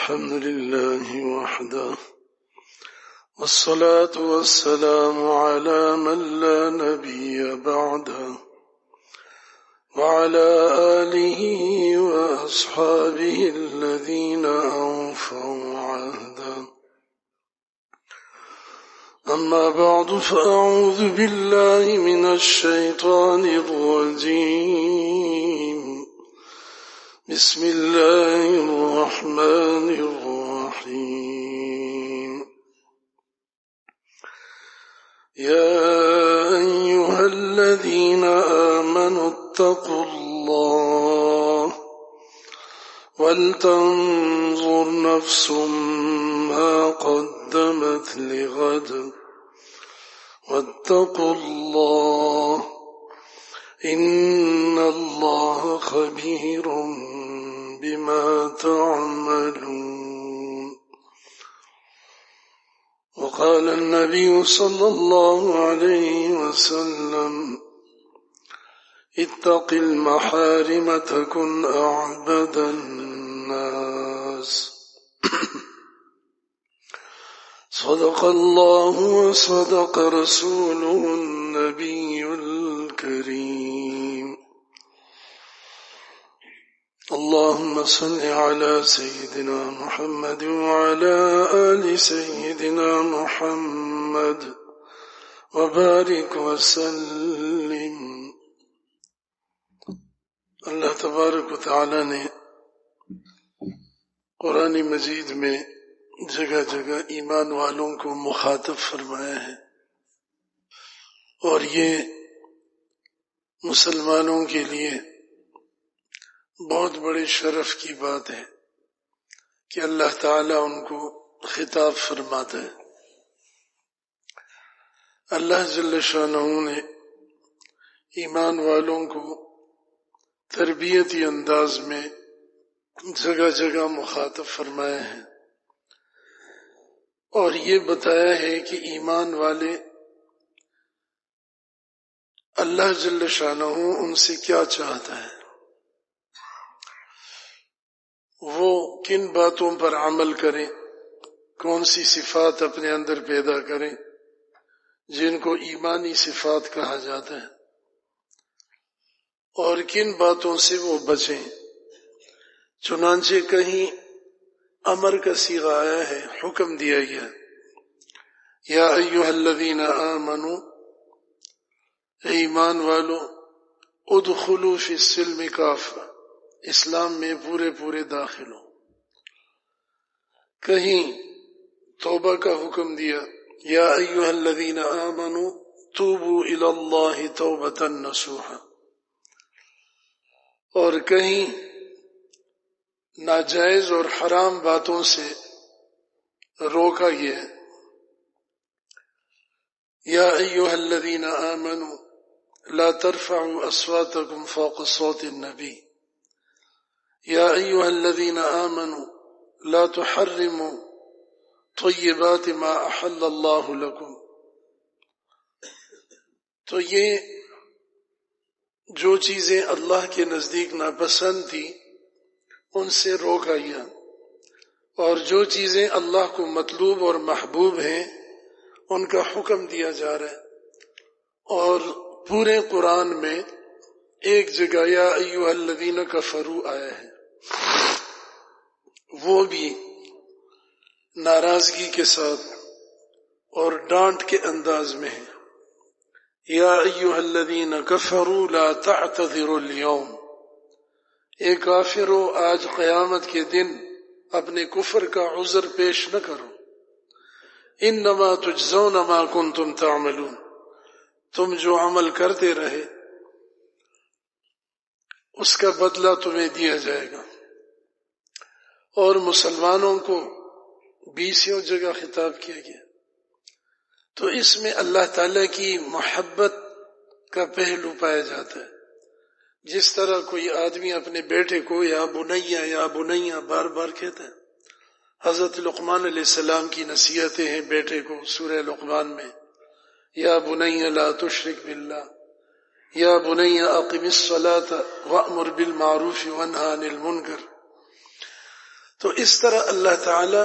الحمد لله وحده والصلاة والسلام على من لا نبي بعده وعلى آله وأصحابه الذين أوفوا عهدا. أما بعد فأعوذ بالله من الشيطان الرجيم. بسم الله الرحمن الرحيم. يا أيها الذين آمنوا اتقوا الله ولتنظر نفس ما قدمت لغد واتقوا الله إن الله خبير بما تعملون. وقال النبي صلى الله عليه وسلم: اتق المحارم تكن أعبد الناس. صدق الله وصدق رسوله النبي الكريم. اللهم صل على سيدنا محمد وعلى آل سيدنا محمد وبارك وسلم. اللہ تبارک و تعالی نے قرآن مجید میں جگہ جگہ ایمان والوں کو مخاطب فرمایا ہے، اور یہ مسلمانوں کے لیے بہت بڑے شرف کی بات ہے کہ اللہ تعالیٰ ان کو خطاب فرماتا ہے۔ اللہ جل شانہ نے ایمان والوں کو تربیتی انداز میں جگہ جگہ مخاطب فرمایا ہے، اور یہ بتایا ہے کہ ایمان والے اللہ جل شانہ ان سے کیا چاہتا ہے، وہ کن باتوں پر عمل کریں، کون سی صفات اپنے اندر پیدا کریں جن کو ایمانی صفات کہا جاتا ہے، اور کن باتوں سے وہ بچیں۔ چنانچہ کہیں امر کا صیغہ آیا ہے، حکم دیا گیا، یا ایھا الذین آمنوا، اے ایمان والو، ادخلوا فی السلم کافہ، اسلام میں پورے داخل ہو۔ کہیں توبہ کا حکم دیا، یا ایھا الذین آمنوا توبوا الی اللہ توبۃ نصوحا، اور کہیں ناجائز اور حرام باتوں سے روکا گیا، یا ایھا الذین آمنوا لا ترفعوا اصواتکم فوق صوت النبی، یا ایھا الذین آمنوا لا تحرموا طیبات ما احل اللہ لکم۔ تو یہ جو چیزیں اللہ کے نزدیک ناپسند تھی ان سے روکا گیا، اور جو چیزیں اللہ کو مطلوب اور محبوب ہیں ان کا حکم دیا جا رہا ہے۔ اور پورے قرآن میں ایک جگہ یا ایھا الذین کفروا آیا ہے، وہ بھی ناراضگی کے ساتھ اور ڈانٹ کے انداز میں ہے، یا ایھا الذین کفروا لا تعتذروا اليوم، اے کافرو آج قیامت کے دن اپنے کفر کا عذر پیش نہ کرو، انما تجزون ما کنتم تعملون، تم جو عمل کرتے رہے اس کا بدلہ تمہیں دیا جائے گا۔ اور مسلمانوں کو 20 جگہ خطاب کیا گیا، تو اس میں اللہ تعالیٰ کی محبت کا پہلو پایا جاتا ہے۔ جس طرح کوئی آدمی اپنے بیٹے کو یا بنیا بار بار کہتا ہے، حضرت لقمان علیہ السلام کی نصیحتیں ہیں بیٹے کو سورہ لقمان میں، یا بنی لا تشرک باللہ، یا بنی اقم الصلاۃ وامر بالمعروف وانہی عن المنکر۔ تو اس طرح اللہ تعالی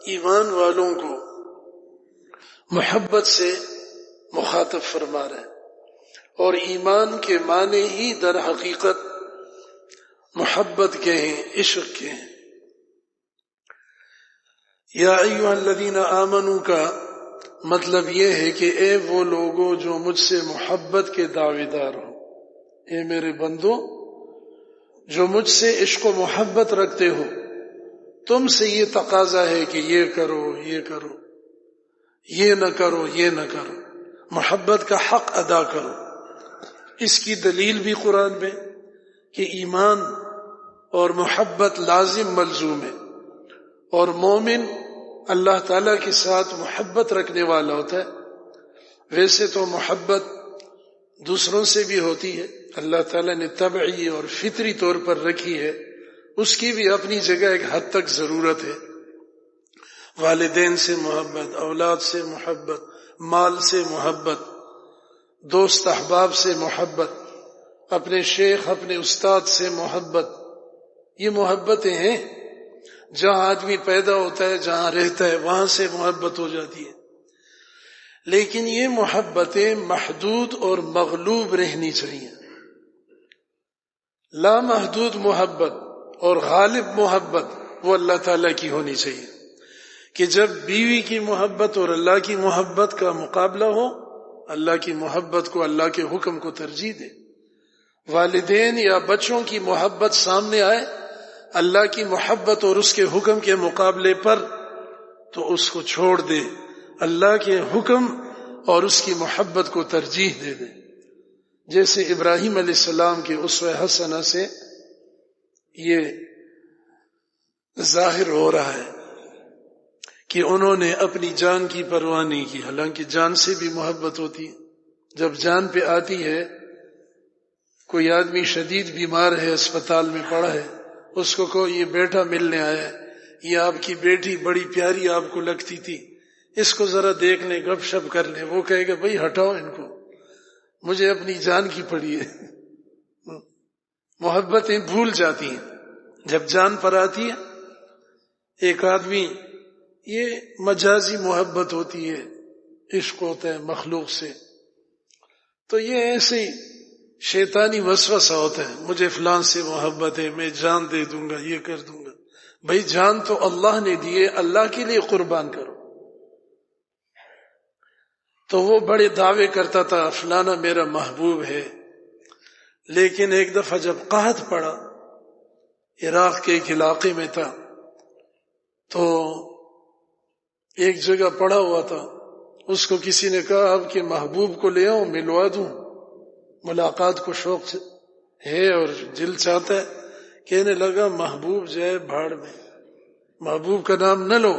ایمان والوں کو محبت سے مخاطب فرما رہے ہیں، اور ایمان کے معنی ہی در حقیقت محبت کے ہیں، عشق کے ہیں۔ یا ایھا الذین آمنوا کا مطلب یہ ہے کہ اے وہ لوگوں جو مجھ سے محبت کے دعوے دار ہو، اے میرے بندو جو مجھ سے عشق و محبت رکھتے ہو، تم سے یہ تقاضا ہے کہ یہ کرو، یہ کرو، یہ نہ کرو، یہ نہ کرو، محبت کا حق ادا کرو۔ اس کی دلیل بھی قرآن میں کہ ایمان اور محبت لازم ملزوم ہے، اور مومن اللہ تعالیٰ کے ساتھ محبت رکھنے والا ہوتا ہے۔ ویسے تو محبت دوسروں سے بھی ہوتی ہے، اللہ تعالیٰ نے طبعی اور فطری طور پر رکھی ہے، اس کی بھی اپنی جگہ ایک حد تک ضرورت ہے۔ والدین سے محبت، اولاد سے محبت، مال سے محبت، دوست احباب سے محبت، اپنے شیخ اپنے استاد سے محبت، یہ محبتیں ہیں۔ جہاں آدمی پیدا ہوتا ہے، جہاں رہتا ہے، وہاں سے محبت ہو جاتی ہے، لیکن یہ محبتیں محدود اور مغلوب رہنی چاہیے۔ لامحدود محبت اور غالب محبت وہ اللہ تعالیٰ کی ہونی چاہیے، کہ جب بیوی کی محبت اور اللہ کی محبت کا مقابلہ ہو، اللہ کی محبت کو اللہ کے حکم کو ترجیح دے۔ والدین یا بچوں کی محبت سامنے آئے اللہ کی محبت اور اس کے حکم کے مقابلے پر، تو اس کو چھوڑ دے، اللہ کے حکم اور اس کی محبت کو ترجیح دے دے۔ جیسے ابراہیم علیہ السلام کے اسوہ حسنہ سے یہ ظاہر ہو رہا ہے کہ انہوں نے اپنی جان کی پرواہ نہیں کی، حالانکہ جان سے بھی محبت ہوتی ہے۔ جب جان پہ آتی ہے، کوئی آدمی شدید بیمار ہے، اسپتال میں پڑا ہے، اس کو کہو یہ بیٹا ملنے آیا ہے، یہ آپ کی بیٹی بڑی پیاری آپ کو لگتی تھی، اس کو ذرا دیکھ لیں، گپ شپ کر لیں، وہ کہے گا بھائی ہٹاؤ ان کو، مجھے اپنی جان کی پڑی ہے۔ محبتیں بھول جاتی ہیں جب جان پر آتی ہے۔ ایک آدمی، یہ مجازی محبت ہوتی ہے، عشق ہوتا ہے مخلوق سے، تو یہ ایسے ہی شیطانی وسوسہ ہوتا ہے، مجھے فلان سے محبت ہے، میں جان دے دوں گا، یہ کر دوں گا۔ بھائی جان تو اللہ نے دیے، اللہ کے لیے قربان کرو۔ تو وہ بڑے دعوے کرتا تھا فلانا میرا محبوب ہے، لیکن ایک دفعہ جب قحط پڑا، عراق کے ایک علاقے میں تھا، تو ایک جگہ پڑا ہوا تھا، اس کو کسی نے کہا آپ کے محبوب کو لے آؤ، ملوا دوں، ملاقات کو شوق ہے اور دل چاہتا ہے۔ کہنے لگا محبوب جائے بھاڑ میں، محبوب کا نام نہ لو،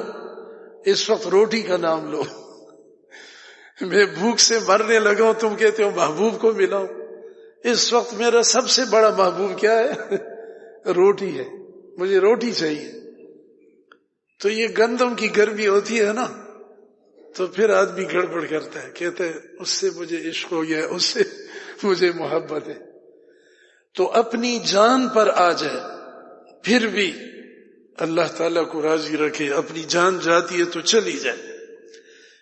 اس وقت روٹی کا نام لو۔ میں بھوک سے مرنے لگا ہوں، تم کہتے ہو محبوب کو ملاؤ۔ اس وقت میرا سب سے بڑا محبوب کیا ہے؟ روٹی ہے، مجھے روٹی چاہیے۔ تو یہ گندم کی گرمی ہوتی ہے نا، تو پھر آدمی گڑبڑ کرتا ہے، کہتا ہے اس سے مجھے عشق ہو گیا، اس سے مجھے محبت ہے۔ تو اپنی جان پر آ جائے، پھر بھی اللہ تعالیٰ کو راضی رکھے، اپنی جان جاتی ہے تو چلی جائے،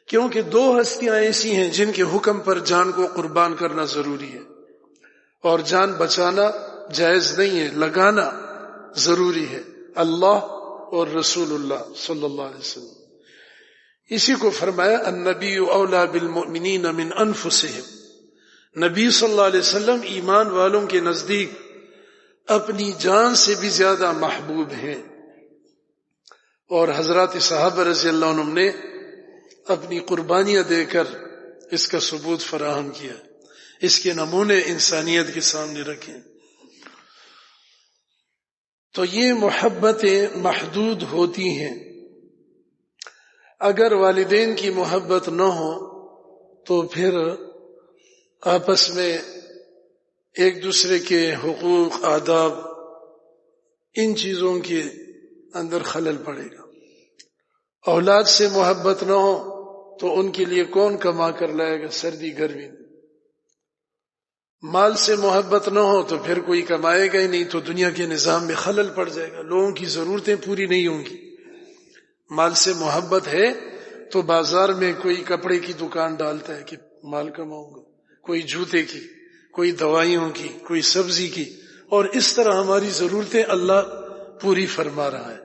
کیونکہ دو ہستیاں ایسی ہیں جن کے حکم پر جان کو قربان کرنا ضروری ہے، اور جان بچانا جائز نہیں ہے، لگانا ضروری ہے، اللہ اور رسول اللہ صلی اللہ علیہ وسلم۔ اسی کو فرمایا النبی اولا بالمؤمنین من انفسہم، نبی صلی اللہ علیہ وسلم ایمان والوں کے نزدیک اپنی جان سے بھی زیادہ محبوب ہیں، اور حضرات صحابہ رضی اللہ عنہم نے اپنی قربانیاں دے کر اس کا ثبوت فراہم کیا، اس کے نمونے انسانیت کے سامنے رکھے۔ تو یہ محبتیں محدود ہوتی ہیں۔ اگر والدین کی محبت نہ ہو تو پھر آپس میں ایک دوسرے کے حقوق، آداب، ان چیزوں کے اندر خلل پڑے گا۔ اولاد سے محبت نہ ہو تو ان کے لیے کون کما کر لائے گا سردی گرمی میں؟ مال سے محبت نہ ہو تو پھر کوئی کمائے گا ہی نہیں، تو دنیا کے نظام میں خلل پڑ جائے گا، لوگوں کی ضرورتیں پوری نہیں ہوں گی۔ مال سے محبت ہے تو بازار میں کوئی کپڑے کی دکان ڈالتا ہے کہ مال کماؤں گا، کوئی جوتے کی، کوئی دوائیوں کی، کوئی سبزی کی، اور اس طرح ہماری ضرورتیں اللہ پوری فرما رہا ہے۔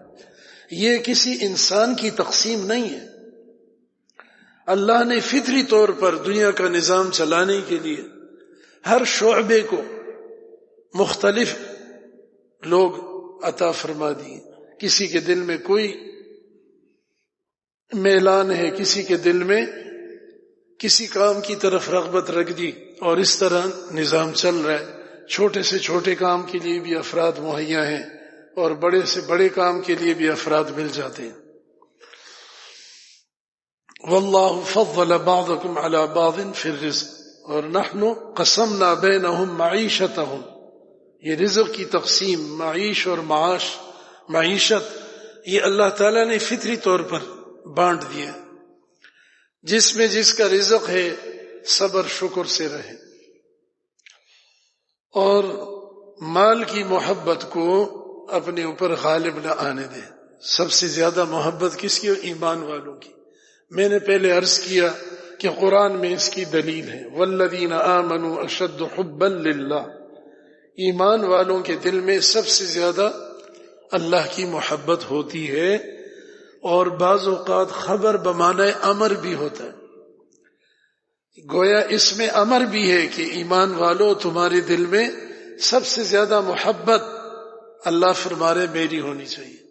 یہ کسی انسان کی تقسیم نہیں ہے، اللہ نے فطری طور پر دنیا کا نظام چلانے کے لیے ہر شعبے کو مختلف لوگ عطا فرما دیے۔ کسی کے دل میں کوئی میلان ہے، کسی کے دل میں کسی کام کی طرف رغبت رکھ دی، اور اس طرح نظام چل رہا ہے۔ چھوٹے سے چھوٹے کام کے لیے بھی افراد مہیا ہیں، اور بڑے سے بڑے کام کے لیے بھی افراد مل جاتے ہیں۔ واللہ فضل بعضکم علی بعض فی الرزق اور نحن قسمنا بینہم معیشتہم، یہ رزق کی تقسیم، معیش اور معاش، معیشت، یہ اللہ تعالیٰ نے فطری طور پر بانٹ دیا۔ جس میں جس کا رزق ہے صبر شکر سے رہے، اور مال کی محبت کو اپنے اوپر غالب نہ آنے دے۔ سب سے زیادہ محبت کس کی؟ ایمان والوں کی۔ میں نے پہلے عرض کیا کہ قرآن میں اس کی دلیل ہے، والذین آمنوا اشد حبا للہ، ایمان والوں کے دل میں سب سے زیادہ اللہ کی محبت ہوتی ہے، اور بعض اوقات خبر بمعنی امر بھی ہوتا ہے، گویا اس میں امر بھی ہے کہ ایمان والو تمہارے دل میں سب سے زیادہ محبت اللہ فرما رہے میری ہونی چاہیے۔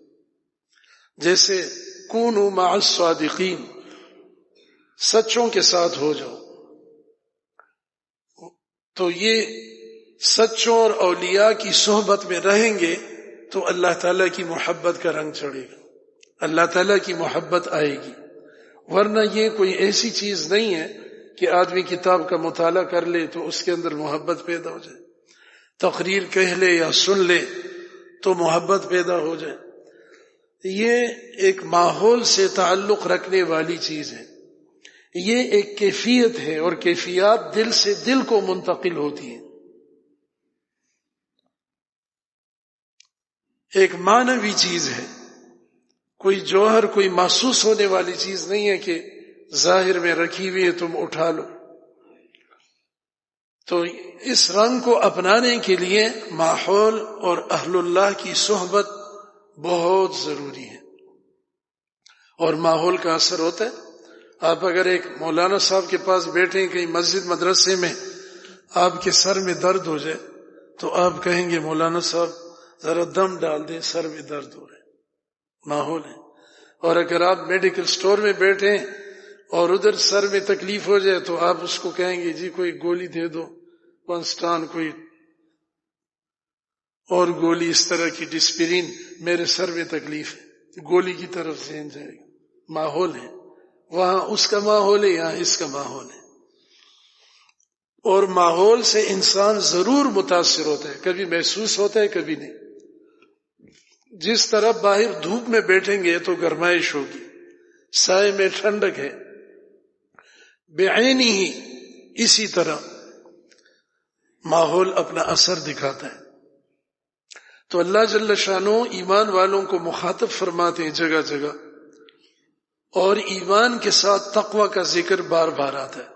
جیسے کونوا مع الصادقین، سچوں کے ساتھ ہو جاؤ، تو یہ سچوں اور اولیاء کی صحبت میں رہیں گے تو اللہ تعالیٰ کی محبت کا رنگ چڑھے گا، اللہ تعالیٰ کی محبت آئے گی۔ ورنہ یہ کوئی ایسی چیز نہیں ہے کہ آدمی کتاب کا مطالعہ کر لے تو اس کے اندر محبت پیدا ہو جائے، تقریر کہہ لے یا سن لے تو محبت پیدا ہو جائے۔ یہ ایک ماحول سے تعلق رکھنے والی چیز ہے، یہ ایک کیفیت ہے، اور کیفیات دل سے دل کو منتقل ہوتی ہیں۔ ایک معنوی چیز ہے، کوئی جوہر، کوئی محسوس ہونے والی چیز نہیں ہے کہ ظاہر میں رکھی ہوئی ہے تم اٹھا لو۔ تو اس رنگ کو اپنانے کے لیے ماحول اور اہل اللہ کی صحبت بہت ضروری ہے، اور ماحول کا اثر ہوتا ہے۔ آپ اگر ایک مولانا صاحب کے پاس بیٹھیں کہیں مسجد مدرسے میں، آپ کے سر میں درد ہو جائے تو آپ کہیں گے مولانا صاحب ذرا دم ڈال دیں، سر میں درد ہو رہا ہے، ماحول ہے۔ اور اگر آپ میڈیکل سٹور میں بیٹھیں اور ادھر سر میں تکلیف ہو جائے تو آپ اس کو کہیں گے جی کوئی گولی دے دو، پنسٹان کوئی اور گولی اس طرح کی، ڈسپرین، میرے سر میں تکلیف ہے، گولی کی طرف ذہن جائے گا۔ ماحول ہے، وہاں اس کا ماحول ہے، یہاں اس کا ماحول ہے، اور ماحول سے انسان ضرور متاثر ہوتا ہے، کبھی محسوس ہوتا ہے کبھی نہیں۔ جس طرح باہر دھوپ میں بیٹھیں گے تو گرمائش ہوگی، سائے میں ٹھنڈک ہے، بعینی ہی اسی طرح ماحول اپنا اثر دکھاتا ہے۔ تو اللہ جل شانہ ایمان والوں کو مخاطب فرماتے ہیں جگہ جگہ، اور ایمان کے ساتھ تقوی کا ذکر بار بار آتا ہے۔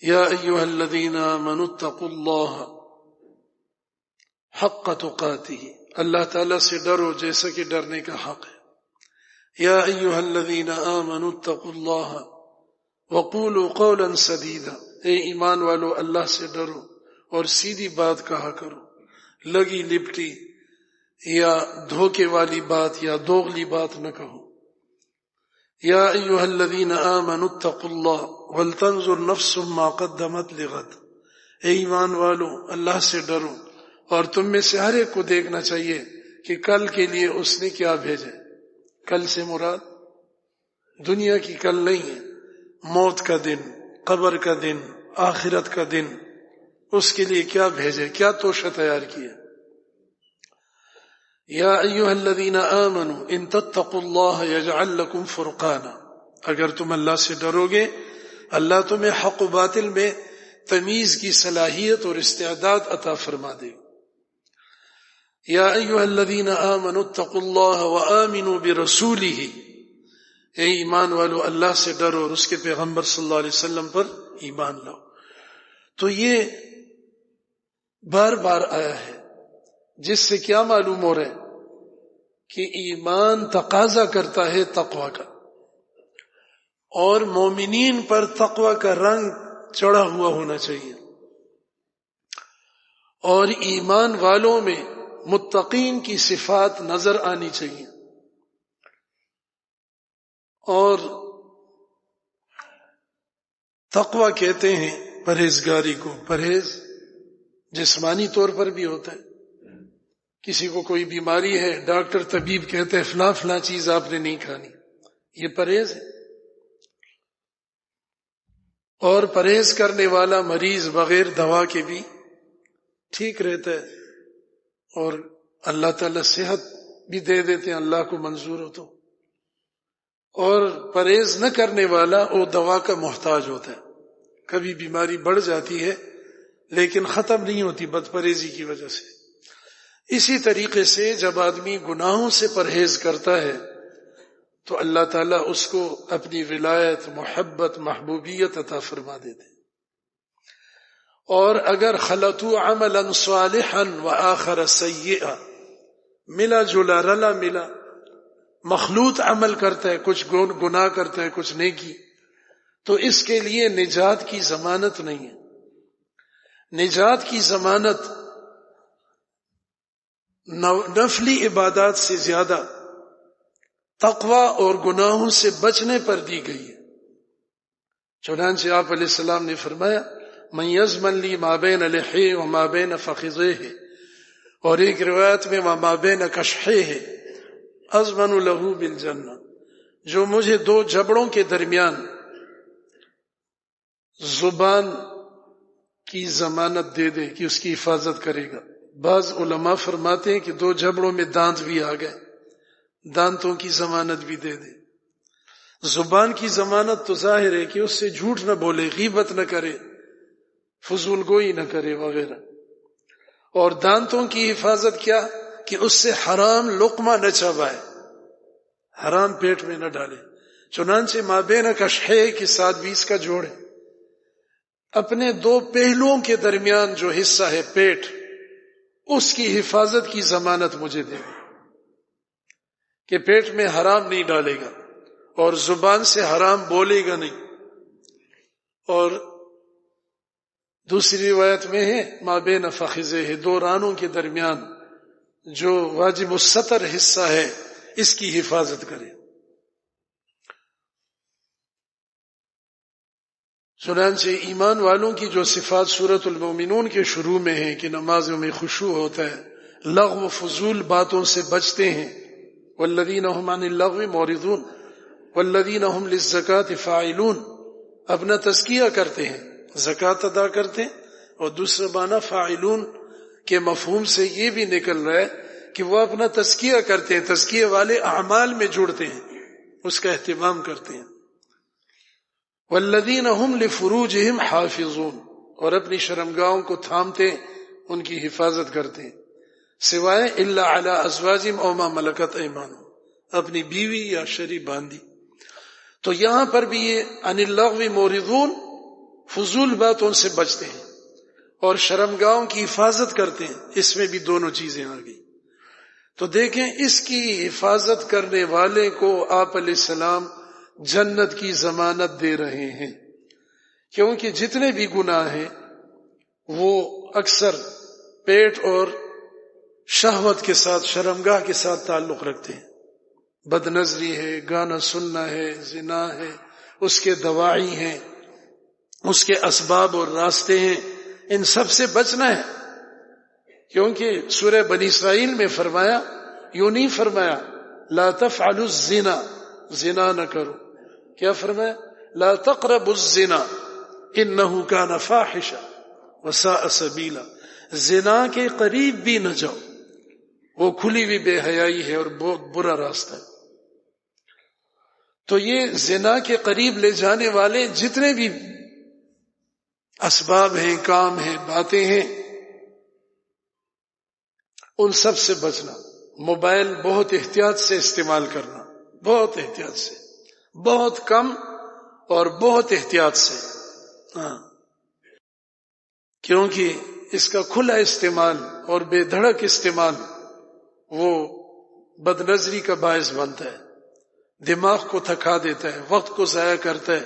یا ایھا الذین آمنوا اتقوا اللہ حق تقاتہ، اللہ تعالیٰ سے ڈرو جیسا کہ ڈرنے کا حق ہے۔ یا ایھا الذین آمنوا اتقوا اللہ وقولوا قولا سدیدا، اے ایمان والو اللہ سے ڈرو اور سیدھی بات کہا کرو، لگی لپٹی یا دھوکے والی بات یا دوغلی بات نہ کہو۔ یا ایھا الذین آمنوا اتقوا اللہ ولتنظر نفس ما قدمت لغد، اے ایمان والو اللہ سے ڈرو، اور تم میں سے ہر ایک کو دیکھنا چاہیے کہ کل کے لیے اس نے کیا بھیجا۔ کل سے مراد دنیا کی کل نہیں ہے، موت کا دن، قبر کا دن، آخرت کا دن، اس کے لیے کیا بھیجے، کیا توشہ تیار کیا۔ یا ایھا الذین آمنوا ان تتقوا اللہ یجعل لکم فرقانا، اگر تم اللہ سے ڈرو گے اللہ تمہیں حق و باطل میں تمیز کی صلاحیت اور استعداد عطا فرما دے. یا ایھا الذین آمنوا اتقوا اللہ وآمنوا برسولہ، اے ایمان والو اللہ سے ڈرو اور اس کے پیغمبر صلی اللہ علیہ وسلم پر ایمان لاؤ. تو یہ بار بار آیا ہے، جس سے کیا معلوم ہو رہا ہے کہ ایمان تقاضا کرتا ہے تقوی کا، اور مومنین پر تقوی کا رنگ چڑھا ہوا ہونا چاہیے، اور ایمان والوں میں متقین کی صفات نظر آنی چاہیے. اور تقوی کہتے ہیں پرہیزگاری کو. پرہیز جسمانی طور پر بھی ہوتا ہے، کسی کو کوئی بیماری ہے، ڈاکٹر طبیب کہتے ہیں فلاں فلاں چیز آپ نے نہیں کھانی، یہ پرہیز ہے. اور پرہیز کرنے والا مریض بغیر دوا کے بھی ٹھیک رہتا ہے، اور اللہ تعالیٰ صحت بھی دے دیتے ہیں اللہ کو منظور ہو تو. اور پرہیز نہ کرنے والا وہ دوا کا محتاج ہوتا ہے، کبھی بیماری بڑھ جاتی ہے لیکن ختم نہیں ہوتی بد پرہیزی کی وجہ سے. اسی طریقے سے جب آدمی گناہوں سے پرہیز کرتا ہے تو اللہ تعالیٰ اس کو اپنی ولایت، محبت، محبوبیت عطا فرما دیتے. اور اگر خلطوا عملا صالحا وآخر سیئا، ملا جلا رلا ملا مخلوط عمل کرتا ہے، کچھ گناہ کرتا ہے کچھ نیکی، تو اس کے لیے نجات کی ضمانت نہیں ہے. نجات کی ضمانت نفلی عبادات سے زیادہ تقوی اور گناہوں سے بچنے پر دی گئی ہے. چنانچہ آپ علیہ السلام نے فرمایا من یضمن لی ما بین لحیہ وما بین فخذیہ، اور ایک روایت میں وما بین کشحیہ اضمن لہ بالجنہ، جو مجھے دو جبڑوں کے درمیان زبان کی ضمانت دے دے کہ اس کی حفاظت کرے گا. بعض علماء فرماتے ہیں کہ دو جبڑوں میں دانت بھی آ گئے، دانتوں کی ضمانت بھی دے دے. زبان کی ضمانت تو ظاہر ہے کہ اس سے جھوٹ نہ بولے، غیبت نہ کرے، فضول گوئی نہ کرے وغیرہ. اور دانتوں کی حفاظت کیا کہ اس سے حرام لقمہ نہ چبائے، حرام پیٹ میں نہ ڈالے. چنانچہ مابین کشحے کے ساتھ بھی اس کا جوڑ ہے. اپنے دو پہلوؤں کے درمیان جو حصہ ہے پیٹ، اس کی حفاظت کی ضمانت مجھے دے کہ پیٹ میں حرام نہیں ڈالے گا اور زبان سے حرام بولے گا نہیں. اور دوسری روایت میں ہے مابین فخذہ، دو رانوں کے درمیان جو واجب الستر حصہ ہے اس کی حفاظت کرے. چنانچہ ایمان والوں کی جو صفات سورۃ المومنون کے شروع میں ہیں کہ نمازوں میں خشوع ہوتا ہے، لغو و فضول باتوں سے بچتے ہیں، والذین هم عن اللغو معرضون والذین هم للزکاة فاعلون، اپنا تزکیہ کرتے ہیں، زکوٰۃ ادا کرتے ہیں. اور دوسرا معنی فاعلون کے مفہوم سے یہ بھی نکل رہا ہے کہ وہ اپنا تزکیہ کرتے ہیں، تزکیہ والے اعمال میں جڑتے ہیں، اس کا اہتمام کرتے ہیں. والذین هم لفروجہم حافظون، اور اپنی شرمگاہوں کو تھامتے ان کی حفاظت کرتے ہیں، سوائے الا علی ازواجہم او ما ملکت ایمانہم، اپنی بیوی یا شرعی باندی. تو یہاں پر بھی یہ عن اللغو معرضون، فضول باتوں سے بچتے ہیں اور شرمگاہوں کی حفاظت کرتے ہیں، اس میں بھی دونوں چیزیں آ گئی. تو دیکھیں اس کی حفاظت کرنے والے کو آپ علیہ السلام جنت کی ضمانت دے رہے ہیں، کیونکہ جتنے بھی گناہ ہیں وہ اکثر پیٹ اور شہوت کے ساتھ، شرمگاہ کے ساتھ تعلق رکھتے ہیں. بد نظری ہے، گانا سننا ہے، زنا ہے، اس کے دواعی ہیں، اس کے اسباب اور راستے ہیں، ان سب سے بچنا ہے. کیونکہ سورہ بنی اسرائیل میں فرمایا، یوں نہیں فرمایا لا تفعلوا الزنا، زنا نہ کرو. کیا فرمایا؟ لا تقربوا الزنا انہ کان فاحشا وساء سبیلا، زنا کے قریب بھی نہ جاؤ، وہ کھلی ہوئی بے حیائی ہے اور بہت برا راستہ ہے. تو یہ زنا کے قریب لے جانے والے جتنے بھی اسباب ہیں، کام ہیں، باتیں ہیں، ان سب سے بچنا. موبائل بہت احتیاط سے استعمال کرنا، بہت احتیاط سے، بہت کم اور بہت احتیاط سے. ہاں، کیونکہ اس کا کھلا استعمال اور بے دھڑک استعمال وہ بد نظری کا باعث بنتا ہے، دماغ کو تھکا دیتا ہے، وقت کو ضائع کرتا ہے،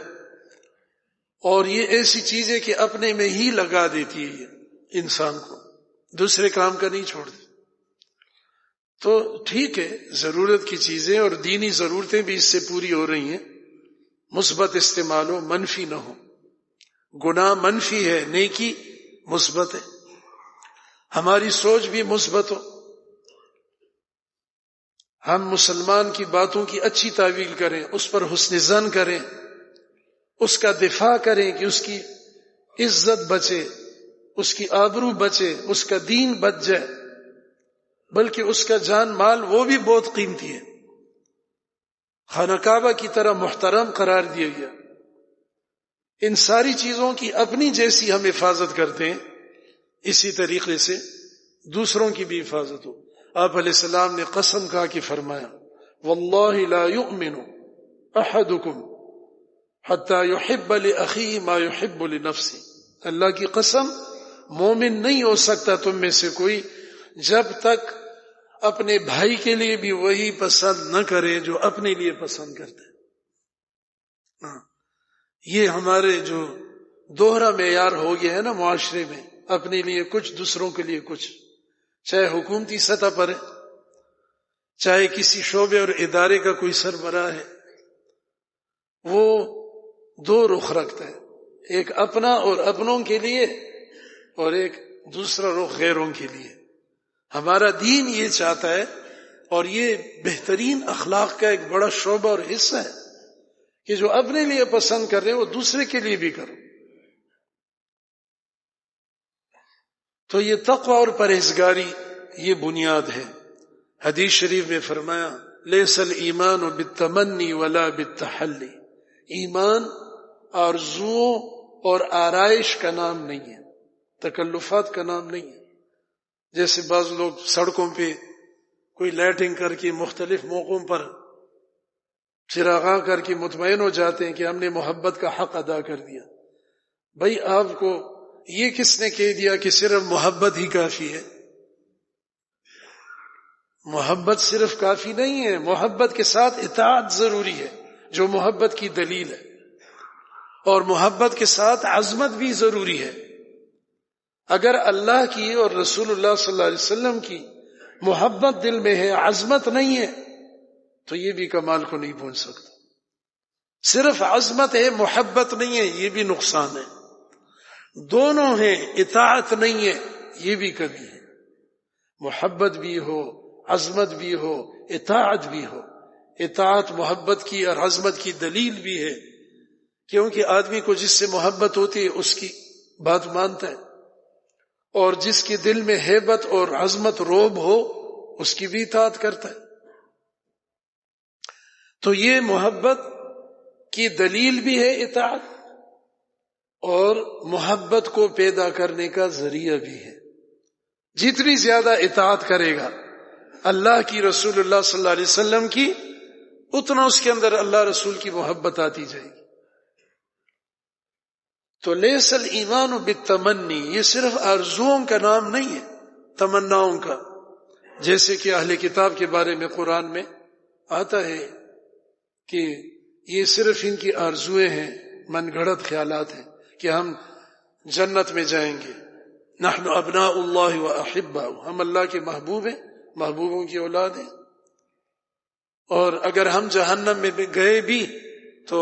اور یہ ایسی چیز ہے کہ اپنے میں ہی لگا دیتی ہے یہ انسان کو، دوسرے کام کا نہیں چھوڑتی. تو ٹھیک ہے، ضرورت کی چیزیں اور دینی ضرورتیں بھی اس سے پوری ہو رہی ہیں. مثبت استعمال ہو، منفی نہ ہو. گناہ منفی ہے، نیکی مثبت ہے. ہماری سوچ بھی مثبت ہو، ہم مسلمان کی باتوں کی اچھی تعویل کریں، اس پر حسن ظن کریں، اس کا دفاع کریں کہ اس کی عزت بچے، اس کی آبرو بچے، اس کا دین بچ جائے، بلکہ اس کا جان مال وہ بھی بہت قیمتی ہے، خانہ کعبہ کی طرح محترم قرار دیا گیا. ان ساری چیزوں کی اپنی جیسی ہم حفاظت کرتے ہیں، اسی طریقے سے دوسروں کی بھی حفاظت ہو. آپ علیہ السلام نے قسم کھا کے فرمایا، واللہ لا یؤمن احدکم حتی یحب لأخیہ ما یحب لنفسہ. اللہ کی قسم، مومن نہیں ہو سکتا تم میں سے کوئی جب تک اپنے بھائی کے لیے بھی وہی پسند نہ کرے جو اپنے لیے پسند کرتا ہے. یہ ہمارے جو دوہرا معیار ہو گیا ہے نا معاشرے میں، اپنے لیے کچھ، دوسروں کے لیے کچھ، چاہے حکومتی سطح پر ہے، چاہے کسی شعبے اور ادارے کا کوئی سربراہ ہے، وہ دو رخ رکھتا ہے، ایک اپنا اور اپنوں کے لیے، اور ایک دوسرا رخ غیروں کے لیے. ہمارا دین یہ چاہتا ہے، اور یہ بہترین اخلاق کا ایک بڑا شعبہ اور حصہ ہے کہ جو اپنے لیے پسند کر رہے ہیں وہ دوسرے کے لیے بھی کرو. تو یہ تقوی اور پرہیزگاری یہ بنیاد ہے. حدیث شریف میں فرمایا، لیس الایمان بالتمنی ولا بالتحلی. ایمان آرزوؤں اور آرائش کا نام نہیں ہے، تکلفات کا نام نہیں ہے. جیسے بعض لوگ سڑکوں پہ کوئی لائٹنگ کر کے مختلف موقعوں پر چراغاں کر کے مطمئن ہو جاتے ہیں کہ ہم نے محبت کا حق ادا کر دیا. بھائی آپ کو یہ کس نے کہہ دیا کہ صرف محبت ہی کافی ہے؟ محبت صرف کافی نہیں ہے، محبت کے ساتھ اطاعت ضروری ہے جو محبت کی دلیل ہے، اور محبت کے ساتھ عظمت بھی ضروری ہے. اگر اللہ کی اور رسول اللہ صلی اللہ علیہ وسلم کی محبت دل میں ہے، عظمت نہیں ہے، تو یہ بھی کمال کو نہیں پہنچ سکتا. صرف عظمت ہے، محبت نہیں ہے، یہ بھی نقصان ہے. دونوں ہیں، اطاعت نہیں ہے، یہ بھی کمی ہے. محبت بھی ہو، عظمت بھی ہو، اطاعت بھی ہو. اطاعت محبت کی اور عظمت کی دلیل بھی ہے، کیونکہ آدمی کو جس سے محبت ہوتی ہے اس کی بات مانتا ہے، اور جس کے دل میں ہیبت اور عظمت روب ہو اس کی بھی اطاعت کرتا ہے. تو یہ محبت کی دلیل بھی ہے اطاعت، اور محبت کو پیدا کرنے کا ذریعہ بھی ہے. جتنی زیادہ اطاعت کرے گا اللہ کی، رسول اللہ صلی اللہ علیہ وسلم کی، اتنا اس کے اندر اللہ رسول کی محبت آتی جائے گی. تو لیس الایمان بالتمنی، یہ صرف آرزوؤں کا نام نہیں ہے، تمناؤں کا. جیسے کہ اہل کتاب کے بارے میں قرآن میں آتا ہے کہ یہ صرف ان کی آرزویں ہیں، من گھڑت خیالات ہیں کہ ہم جنت میں جائیں گے. نحن ابناء اللہ و احباؤ، ہم اللہ کے محبوب ہیں، محبوبوں کی اولاد ہیں. اور اگر ہم جہنم میں گئے بھی تو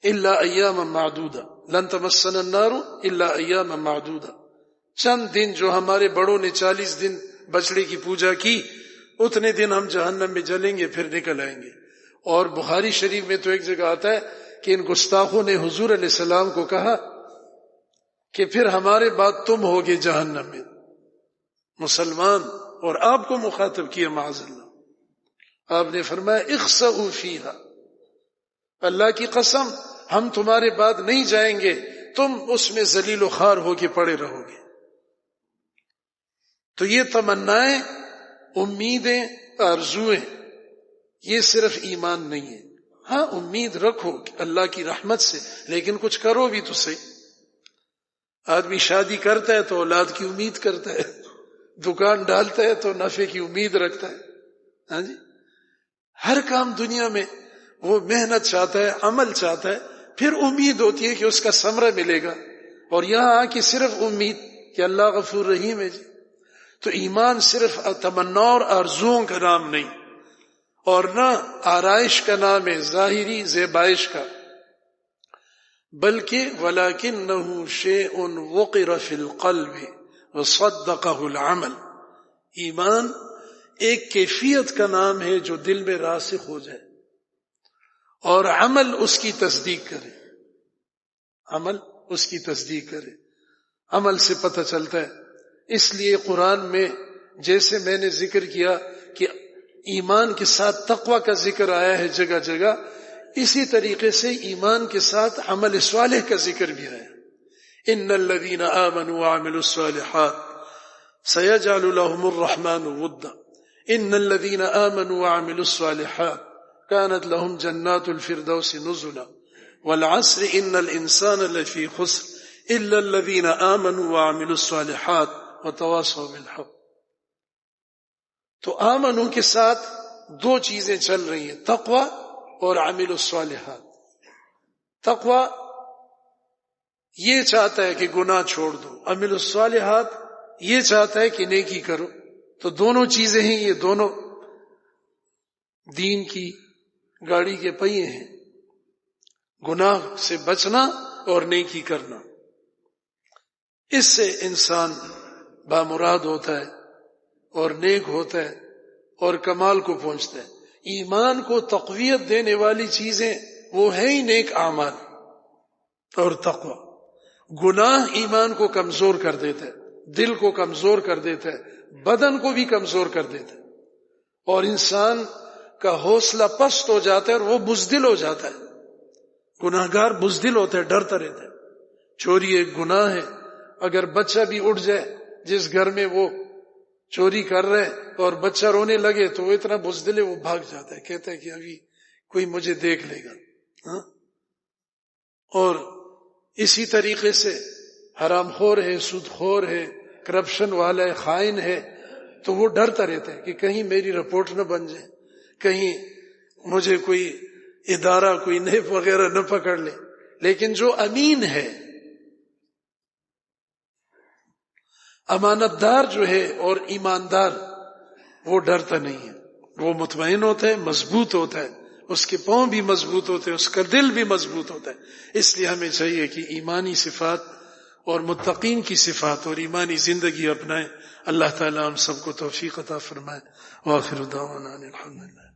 الا ایاما معدودہ، لن تمسنا النار الا ایاما معدودہ. چند دن جو ہمارے بڑوں نے 40 دن بچڑے کی پوجا کی، اتنے دن ہم جہنم میں جلیں گے، پھر نکل آئیں گے. اور بخاری شریف میں تو ایک جگہ آتا ہے کہ ان گستاخوں نے حضور علیہ السلام کو کہا کہ پھر ہمارے بعد تم ہوگے جہنم میں. مسلمان اور آپ کو مخاطب کیا، معاذ اللہ. آپ نے فرمایا اخسؤوا فیہا، اللہ کی قسم ہم تمہارے بعد نہیں جائیں گے، تم اس میں ذلیل و خوار ہو کے پڑے رہو گے۔ تو یہ تمنائیں، امیدیں، آرزویں، یہ صرف ایمان نہیں ہے۔ ہاں امید رکھو اللہ کی رحمت سے، لیکن کچھ کرو بھی تو صحیح۔ آدمی شادی کرتا ہے تو اولاد کی امید کرتا ہے، دکان ڈالتا ہے تو نفع کی امید رکھتا ہے۔ ہاں جی، ہر کام دنیا میں وہ محنت چاہتا ہے، عمل چاہتا ہے، پھر امید ہوتی ہے کہ اس کا ثمرہ ملے گا۔ اور یہاں آ کے صرف امید کہ اللہ غفور رحیم ہے جی۔ تو ایمان صرف تمنا اور آرزوؤں کا نام نہیں، اور نہ آرائش کا نام ہے، ظاہری زیبائش کا، بلکہ وَلَكِنَّهُ شَيْءٌ وُقِرَ فِي الْقَلْبِ وَصَدَّقَهُ الْعَمَلُ۔ ایمان ایک کیفیت کا نام ہے جو دل میں راسخ ہو جائے اور عمل اس کی تصدیق کرے، عمل اس کی تصدیق کرے۔ عمل سے پتہ چلتا ہے۔ اس لیے قرآن میں جیسے میں نے ذکر کیا کہ ایمان کے ساتھ تقوی کا ذکر آیا ہے جگہ جگہ، اسی طریقے سے ایمان کے ساتھ عمل صالح کا ذکر بھی آیا۔ ان الذین آمنوا وعملوا الصالحات سیجعل لهم الرحمن ودا ان الذین آمنوا وعملوا الصالحات كانت لهم جنات الفردوس نزلا والعصر ان الانسان لفی خسر الا الذین آمنوا وعملوا الصالحات وتواصوا بالحق۔ تو آمنوا کے ساتھ دو چیزیں چل رہی ہیں، تقوی اور عمل الصالحات۔ تقوی یہ چاہتا ہے کہ گناہ چھوڑ دو، عمل الصالحات یہ چاہتا ہے کہ نیکی کرو۔ تو دونوں چیزیں ہیں، یہ دونوں دین کی گاڑی کے پہیے ہیں، گناہ سے بچنا اور نیکی کرنا۔ اس سے انسان بامراد ہوتا ہے اور نیک ہوتا ہے اور کمال کو پہنچتا ہے۔ ایمان کو تقویت دینے والی چیزیں وہ ہے ہی نیک اعمال اور تقوی۔ گناہ ایمان کو کمزور کر دیتا ہے، دل کو کمزور کر دیتا ہے، بدن کو بھی کمزور کر دیتا ہے، اور انسان کا حوصلہ پست ہو جاتا ہے اور وہ بزدل ہو جاتا ہے۔ گناہگار بزدل ہوتا ہے، ڈرتا رہتا ہے۔ چوری ایک گناہ ہے، اگر بچہ بھی اٹھ جائے جس گھر میں وہ چوری کر رہے اور بچہ رونے لگے تو وہ اتنا بزدل ہے، وہ بھاگ جاتا ہے، کہتا ہے کہ ابھی کوئی مجھے دیکھ لے گا۔ ہاں؟ اور اسی طریقے سے حرام خور ہے، سود خور ہے، کرپشن والا ہے، خائن ہے، تو وہ ڈرتا رہتا ہے کہ کہیں میری رپورٹ نہ بن جائے، کہیں مجھے کوئی ادارہ کوئی نیب وغیرہ نہ پکڑ لے۔ لیکن جو امین ہے، امانت دار جو ہے اور ایماندار، وہ ڈرتا نہیں ہے، وہ مطمئن ہوتا ہے، مضبوط ہوتا ہے، اس کے پاؤں بھی مضبوط ہوتے ہیں، اس کا دل بھی مضبوط ہوتا ہے۔ اس لیے ہمیں چاہیے کہ ایمانی صفات اور متقین کی صفات اور ایمانی زندگی اپنائیں۔ اللہ تعالی ہم سب کو توفیق عطا فرمائے۔ وآخر دعوانا الحمدللہ۔